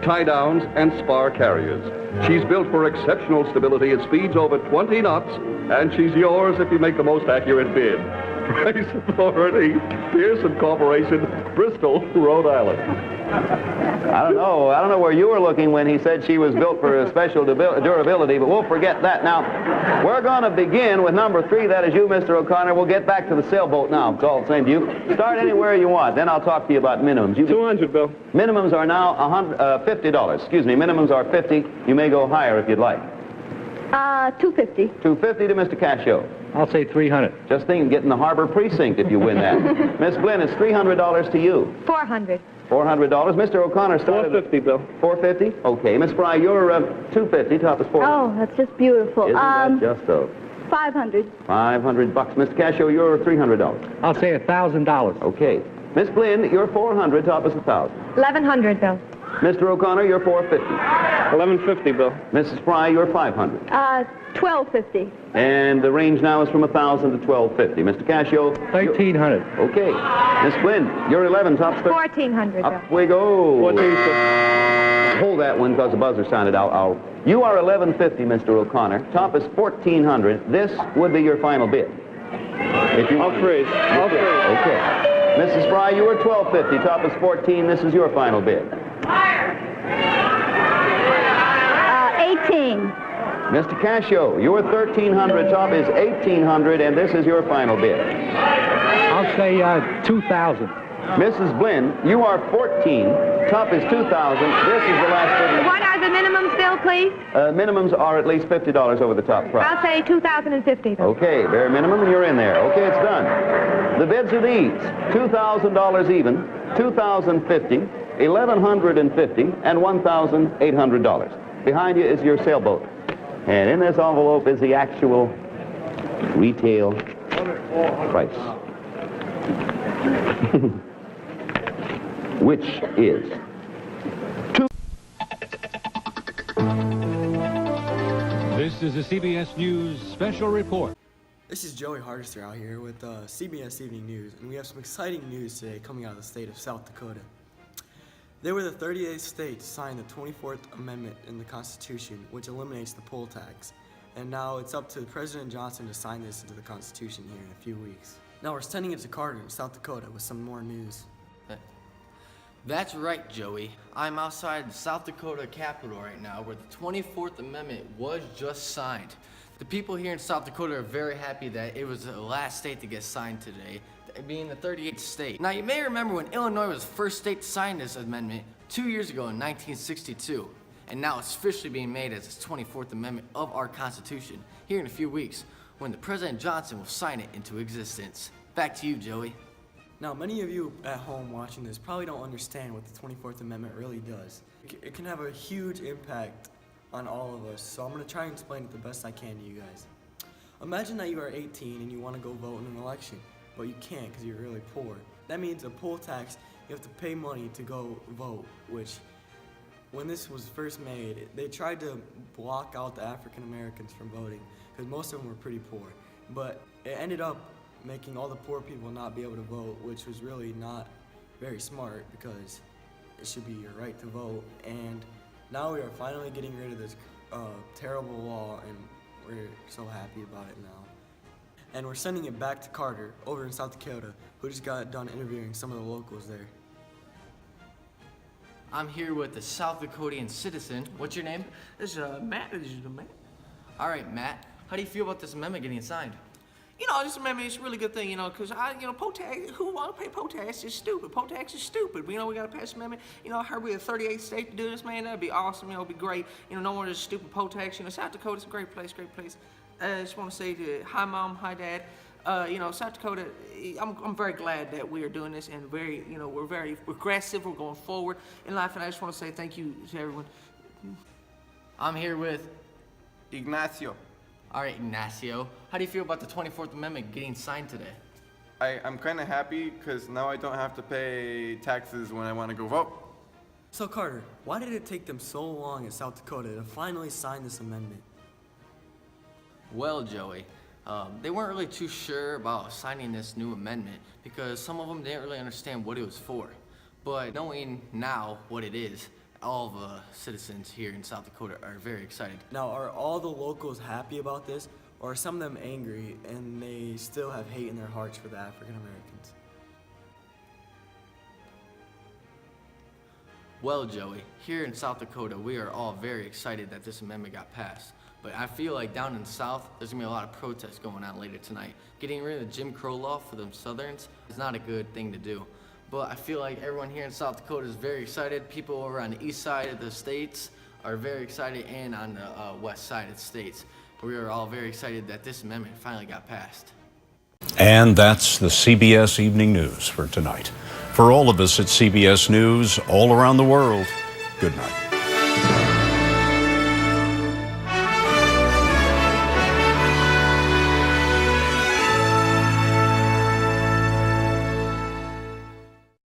tie-downs, and spar carriers. She's built for exceptional stability at speeds over 20 knots, and she's yours if you make the most accurate bid. Price Authority, Pearson Corporation, Bristol, Rhode Island. I don't know where you were looking when he said she was built for a special durability, but we'll forget that. Now, we're going to begin with number 3. That is you, Mr. O'Connor. We'll get back to the sailboat now. It's all the same to you. Start anywhere you want. Then I'll talk to you about minimums. $200, Bill. Minimums are now $50. Excuse me. Minimums are $50. You may go higher if you'd like. $250. $250 to Mr. Cascio. I'll say $300. Just think of getting the Harbor Precinct if you win that. Miss Blinn, it's $300 to you. $400. $400. Mr. O'Connor started... $450, Bill. $450? Okay. Miss Fry, you're $250. Top is $400. Oh, that's just beautiful. Isn't that just so? $500. $500. Mr. Cascio, you're $300. I'll say $1,000. Okay. Miss Blinn, you're $400. Top is $1,000. $1,100, Bill. Mr. O'Connor, you're $450. $1,150, Bill. Mrs. Fry, you're $500. $1,250. And the range now is from $1,000 to $1,250. Mr. Cascio? $1,300. Okay. Miss Blinn, you're 11. Top's $1,400, Bill. Up we go. $1,450. Hold that one because the buzzer sounded out. You are $1,150, Mr. O'Connor. Top is $1,400. This would be your final bid. If you I'll freeze. Okay. Mrs. Fry, you were $1,250. Top is $14. This is your final bid. 18. Mr. Cascio, you were $1,300. Top is $1,800, and this is your final bid. I'll say $2,000. Mrs. Blinn, you are 14. Top is $2,000. This is the last bid. What are the minimums, Bill, please? Minimums are at least $50 over the top price. I'll say $2,050. Okay, bare minimum, and you're in there. Okay, it's done. The bids are these: $2,000 even, $2,050, $1,150, and $1,800. Behind you is your sailboat. And in this envelope is the actual retail price. Which is This is a CBS News special report. This is Joey Hardester out here with CBS Evening News, and we have some exciting news today coming out of the state of South Dakota. They were the 38th state to sign the 24th Amendment in the Constitution, which eliminates the poll tax. And now it's up to President Johnson to sign this into the Constitution here in a few weeks. Now we're sending it to Carter in South Dakota with some more news. That's right, Joey. I'm outside the South Dakota Capitol right now where the 24th Amendment was just signed. The people here in South Dakota are very happy that it was the last state to get signed today, being the 38th state. Now, you may remember when Illinois was the first state to sign this amendment 2 years ago in 1962, and now it's officially being made as the 24th Amendment of our Constitution here in a few weeks when the President Johnson will sign it into existence. Back to you, Joey. Now, many of you at home watching this probably don't understand what the 24th Amendment really does. It can have a huge impact on all of us, so I'm going to try and explain it the best I can to you guys. Imagine that you are 18 and you want to go vote in an election, but you can't because you're really poor. That means a poll tax, you have to pay money to go vote, which when this was first made, they tried to block out the African Americans from voting because most of them were pretty poor. But it ended up making all the poor people not be able to vote, which was really not very smart because it should be your right to vote. And now we are finally getting rid of this terrible law, and we're so happy about it now. And we're sending it back to Carter over in South Dakota, who just got done interviewing some of the locals there. I'm here with the South Dakotian citizen. What's your name? This is Matt. This is Matt. All right, Matt. How do you feel about this amendment getting signed? You know, this amendment is a really good thing, you know, because poll tax, who want to pay poll tax is stupid. Poll tax is stupid. We we got to pass an amendment. You know, I heard we're the 38th state to do this, man. That'd be awesome. You know, it'd be great. You know, no more of this stupid poll tax. You know, South Dakota's a great place, great place. I just want to say hi, Mom, hi, Dad. You know, South Dakota, I'm very glad that we are doing this, and we're very progressive. We're going forward in life, and I just want to say thank you to everyone. I'm here with Ignacio. All right, Ignacio. How do you feel about the 24th Amendment getting signed today? I'm kind of happy because now I don't have to pay taxes when I want to go vote. So Carter, why did it take them so long in South Dakota to finally sign this amendment? Well, Joey, they weren't really too sure about signing this new amendment because some of them didn't really understand what it was for. But knowing now what it is, all the citizens here in South Dakota are very excited. Now, are all the locals happy about this, or are some of them angry and they still have hate in their hearts for the African Americans? Well, Joey, here in South Dakota, we are all very excited that this amendment got passed. But I feel like down in the South, there's gonna be a lot of protests going on later tonight. Getting rid of the Jim Crow law for them Southerns is not a good thing to do. But I feel like everyone here in South Dakota is very excited. People over on the east side of the states are very excited, and on the west side of the states. We are all very excited that this amendment finally got passed. And that's the CBS Evening News for tonight. For all of us at CBS News all around the world, good night.